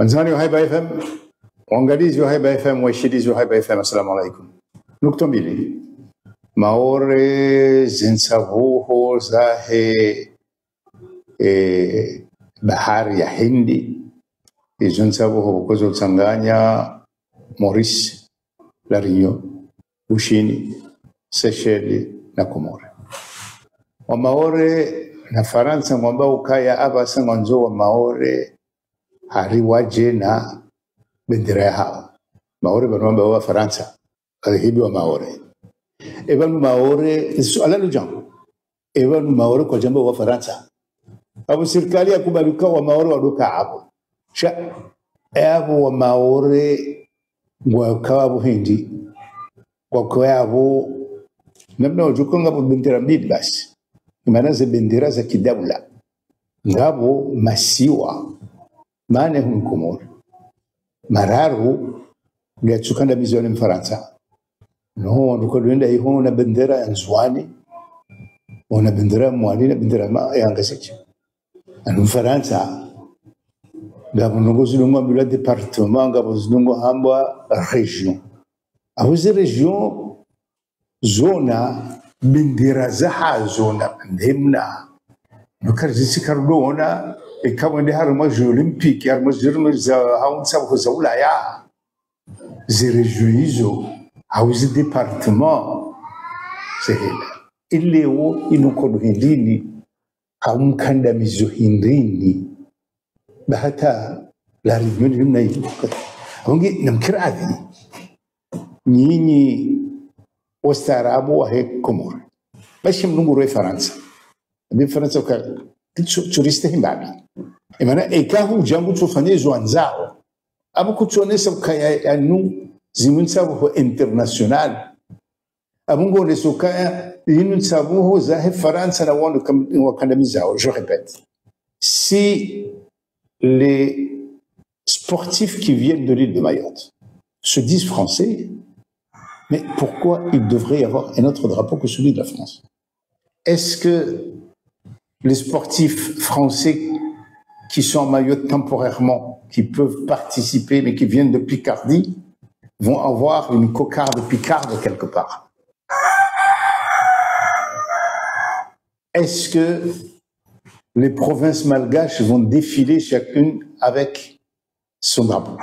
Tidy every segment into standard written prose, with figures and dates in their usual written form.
Manzani Haiba FM, Wangalizi Haiba FM, Washilizi Haiba FM, assalamu alaikum. Nuktombili. Maore zinsavuho zahe bahari ya Hindi. Zinsavuho kuzo Tsanganya, Maurice, La Réunion, Ushini, Seychelles na Komore. Wa Maore na Faransa mwamba ukaya abasa mwanzo wa Maore hariwaje na bendera ya hao. Maore banwamba wa Faransa, karihibi wa Maore. Ebanu Maore, suala lujangu. Ebanu Maore kwa jambo wa Faransa. Abu serikali yakubaluka wa Maore waduka hapo. Sha, abo wa Maore wa kawabu Hindi. Kwa kawabu, namna wajukonga po bendera mbili basi. Imana ze bendera za kidawla. Ngabo masiwa. Mane Komore. Mararu ngachukanda mizioni Mfaransa. No, nukolwenda hiho na bendera ya Nzwani. Ona bendera ya Mwani na bendera ya Ngaseche. Anu Mfaransa. Ngabo nungo zinungo ambula departement, ngabo zinungo hambwa region. Ahuzi region zona bendera zaha zona ndemna. Nukarzisi kardona ikamwende harimo Jeux Olympiques, harimo zirimo za haunsa za Ulaya. Zirejuizo hauzi departement sehela. Ileo inukodo hindini haumkandamizo hindini bahata la Réunion nimna iluka. Hongi namkira adhi nyinyi wastarabu wa Komore. Bashi mnungu Faransa. Abi Faransa ka turiste himbabi. Imana ekahu jambu tufanye zwanzao. Abu kutuonesa kaya anu zimunsabuho international. Abu ngoneso kaya zimunsabuho zahe Faransa na wakandamizao. Je répète. Si les sportifs qui viennent de l'île de Mayotte se disent français, mais pourquoi il devrait y avoir un autre drapeau que celui de la France? Est-ce que les sportifs français qui sont à Mayotte temporairement, qui peuvent participer, mais qui viennent de Picardie, vont avoir une cocarde picarde quelque part? Est-ce que les provinces malgaches vont défiler chacune avec son drapeau?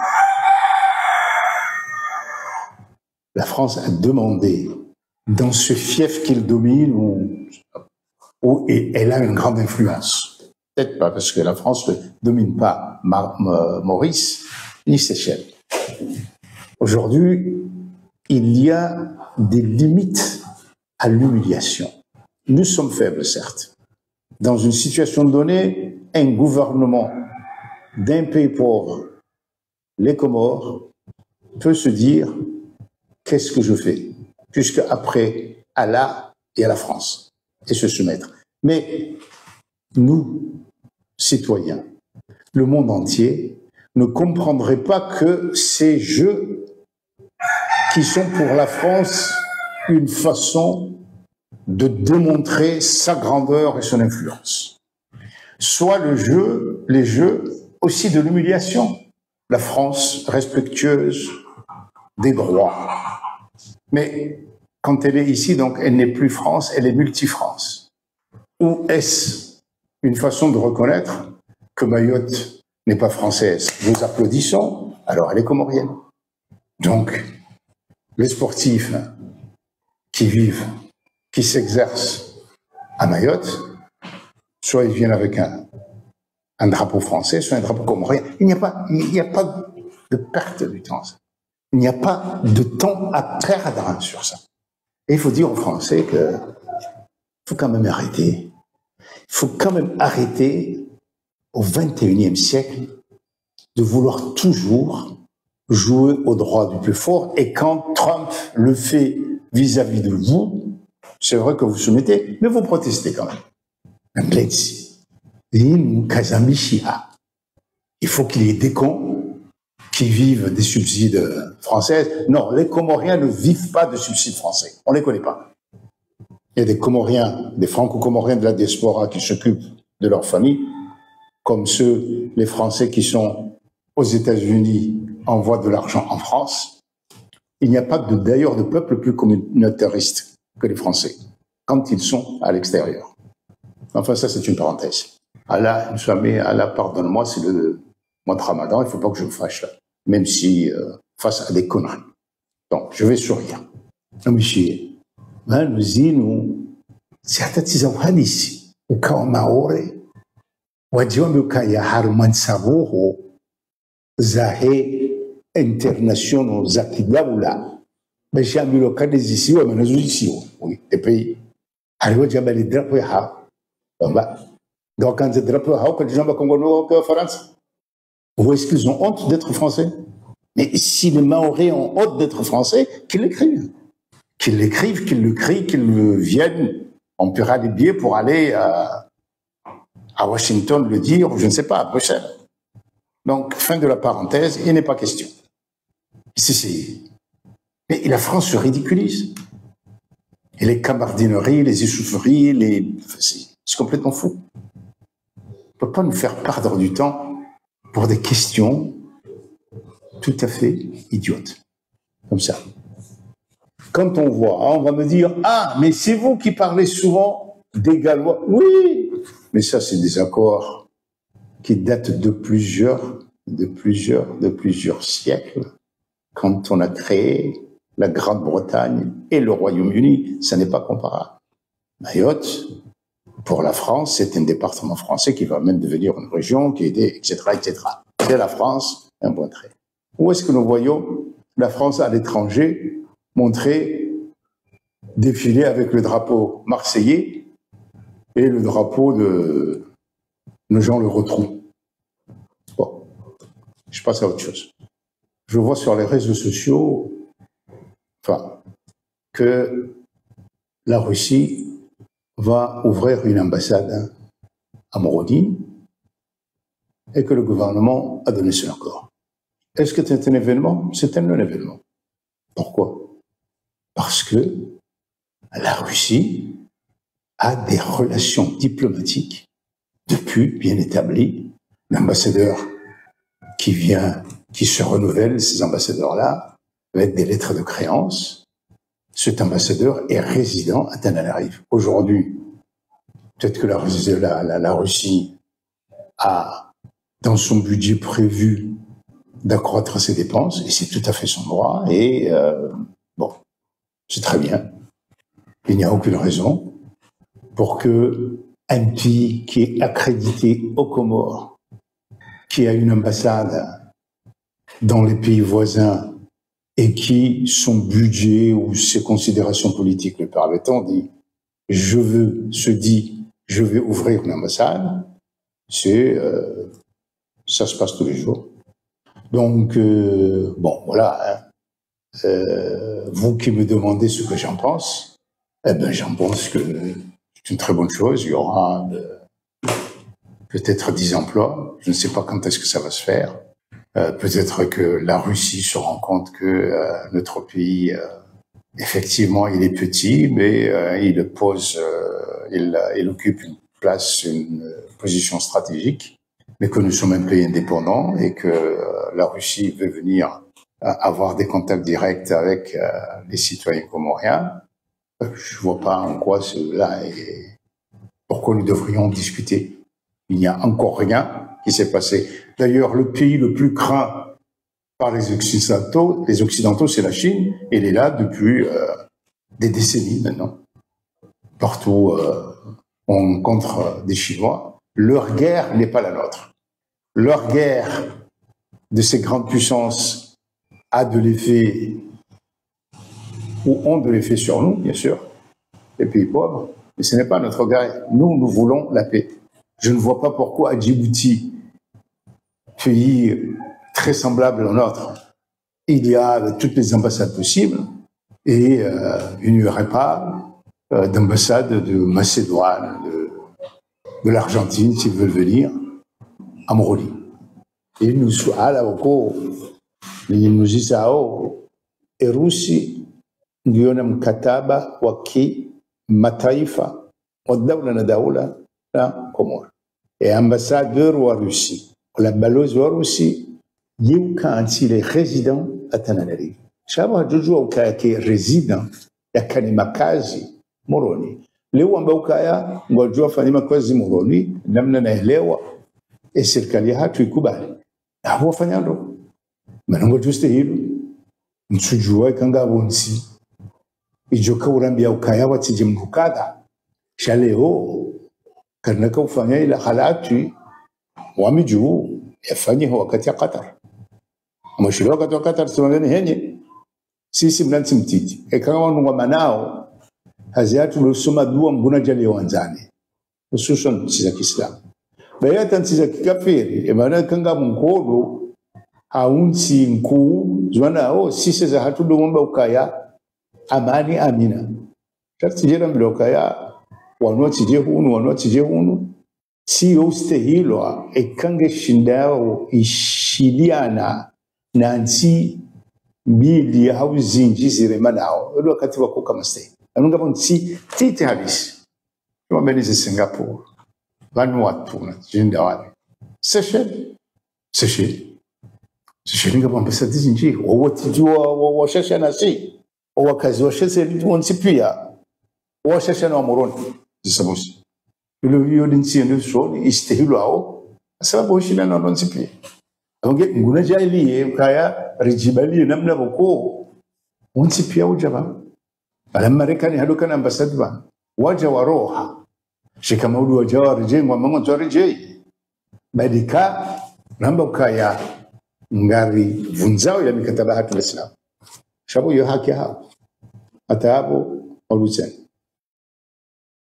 La France a demandé, dans ce fief qu'il domine, où elle a une grande influence. Peut-être pas parce que la France ne domine pas Maurice ni Seychelles. Aujourd'hui, il y a des limites à l'humiliation. Nous sommes faibles, certes. Dans une situation donnée, un gouvernement d'un pays pauvre, les Comores, peut se dire « qu'est-ce que je fais ?» Puisque après Allah et à la France, et se soumettre. Mais nous, citoyens, le monde entier, ne comprendrait pas que ces jeux qui sont pour la France une façon de démontrer sa grandeur et son influence. Soit les jeux aussi de l'humiliation. La France respectueuse des droits. Mais quand elle est ici, donc elle n'est plus France, elle est multi-France. Ou est-ce une façon de reconnaître que Mayotte n'est pas française? Nous applaudissons, alors elle est comorienne. Donc, les sportifs qui vivent, qui s'exercent à Mayotte, soit ils viennent avec un drapeau français, soit un drapeau comorien. Il n'y a pas de perte du temps. Il n'y a pas de temps à perdre sur ça. Et il faut dire aux Français que faut quand même arrêter. Il faut quand même arrêter au XXIe siècle de vouloir toujours jouer au droit du plus fort. Et quand Trump le fait vis-à-vis de vous, c'est vrai que vous soumettez, mais vous protestez quand même. Il faut qu'il y ait des cons qui vivent des subsides français. Non, les Comoriens ne vivent pas de subsides français. On ne les connaît pas. Il y a des Comoriens, des Franco-Comoriens de la diaspora qui s'occupent de leur famille, comme les Français qui sont aux États-Unis envoient de l'argent en France, il n'y a pas d'ailleurs de peuple plus communautariste que les Français, quand ils sont à l'extérieur. Enfin, ça, c'est une parenthèse. Allah, Allah, pardonne-moi, c'est le mois de Ramadan, il ne faut pas que je me fâche là, même si face à des conneries. Donc, je vais sourire. Non, monsieur, nous, c'est à tatiza hadisi, ukawa maore, wajiwambi ukaya haruman sabuho, zahe internationaux za kidaula, bashami lokade zisiwa, manazu zisiwa, oui, des pays. Hariwa jambali drapo ya hao. Donc, quand c'est drapeau à que les gens vont comprendre que France. Ou est-ce qu'ils ont honte d'être français? Mais si les Maoris ont honte d'être français, qu'ils l'écrivent. Qu'ils l'écrivent, qu'ils le crient, qu'ils viennent. On paiera des billets pour aller à Washington le dire, ou je ne sais pas, à Bruxelles. Donc, fin de la parenthèse, il n'est pas question. Mais la France se ridiculise. Et les camardineries, les essouffleries, c'est complètement fou. On ne peut pas nous faire perdre du temps pour des questions tout à fait idiotes. Comme ça. Quand on voit, on va me dire, ah, mais c'est vous qui parlez souvent des Gallois. Oui, mais ça, c'est des accords qui datent de plusieurs siècles. Quand on a créé la Grande-Bretagne et le Royaume-Uni, ça n'est pas comparable. Mayotte, pour la France, c'est un département français qui va même devenir une région, qui est etc., etc. C'est la France, un point trait. Où est-ce que nous voyons la France à l'étranger montrer, défiler avec le drapeau marseillais et le drapeau de Jean Le Rotrou? Bon, je passe à autre chose. Je vois sur les réseaux sociaux, que la Russie va ouvrir une ambassade à Moroni et que le gouvernement a donné son accord. Est-ce que c'est un événement? C'est un non-événement. Pourquoi? Parce que la Russie a des relations diplomatiques depuis bien établies. L'ambassadeur qui se renouvelle, ces ambassadeurs-là, avec des lettres de créance, cet ambassadeur est résident à Tananarive. Aujourd'hui, peut-être que la Russie a, dans son budget prévu, d'accroître ses dépenses, et c'est tout à fait son droit, et bon, c'est très bien. Il n'y a aucune raison pour que un pays qui est accrédité aux Comores, qui a une ambassade dans les pays voisins, et qui, son budget ou ses considérations politiques le permettant, je vais ouvrir une ambassade, ça se passe tous les jours. Donc, bon, voilà, vous qui me demandez ce que j'en pense, eh ben, j'en pense que c'est une très bonne chose. Il y aura peut-être 10 emplois. Je ne sais pas quand est-ce que ça va se faire. Peut-être que la Russie se rend compte que notre pays, effectivement, il est petit, mais il occupe une position stratégique, mais que nous sommes un pays indépendant et que la Russie veut venir avoir des contacts directs avec les citoyens comoriens. Je vois pas en quoi cela est. Pourquoi nous devrions discuter? Il n'y a encore rien qui s'est passé. D'ailleurs, le pays le plus craint par les Occidentaux, c'est la Chine, et elle est là depuis des décennies maintenant. Partout on rencontre des Chinois. Leur guerre n'est pas la nôtre. Leur guerre de ces grandes puissances a de l'effet, ou ont de l'effet sur nous, bien sûr, les pays pauvres, mais ce n'est pas notre guerre. Nous voulons la paix. Je ne vois pas pourquoi à Djibouti, pays très semblable au nôtre, il y a toutes les ambassades possibles et il n'y aurait pas d'ambassade de Macédoine, de l'Argentine, s'ils veulent venir, à Moroni. Et nous disent et Russie, ndio na mkataba wa kimataifa wa daula na daula na Komoro. Et ambassadeur wa Russie, la balozi wa Russie yuka anti les résidents à Tananarive. Shaba jojo ukaya ke resident ya kani makazi Moroni. Leo ambao ukaya ngojua fanya makazi Moroni namna naelewa serikali hatu ikubali. Hapo fanya ndo. Manongo juste hilo. Msujua ikanga bonsi. Ijoka urambia ukaya watije mrukada. Shaleo kanaka ufanya ila halatu wamiju yafanye wakati ya Qatar. Mshiro wakati wa Qatar simameni henye sisi mnansi mtiti. Kama wanunga manao haziatu lusoma dua mbuna jali wanzani. Hususan nchi za Kiislamu. Bayata nchi za kikafiri maana kanga mkodo haunsi mkuu zwana sisi za hatu domba ukaya amani amina. Sharti jera mlokaya wanotije hunu si ustehilwa ekange shindao ishiliana na nchi mbili au zinji ziremanao ndio wakati wako kama sasa anunga bonsi tite habisi kama benize Singapore Vanuatu na jinda wale Seychelles nga bambesa zinji wotijua washasha na si wakazi washase bonsi pia washasha na Moroni zisabusi ile hiyo dinsi ndio shoni istehilo hao sababu hoshina na bonsi pia onge nguna jali kaya rijibali namna boko bonsi pia ujaba ala Marekani haduka na ambassador waja wa roha shikama udu waja wa rijengwa mango torije badika namba kaya ngari vunzao ya mikataba hatu Islam shabu yo haki hao hata hapo walusen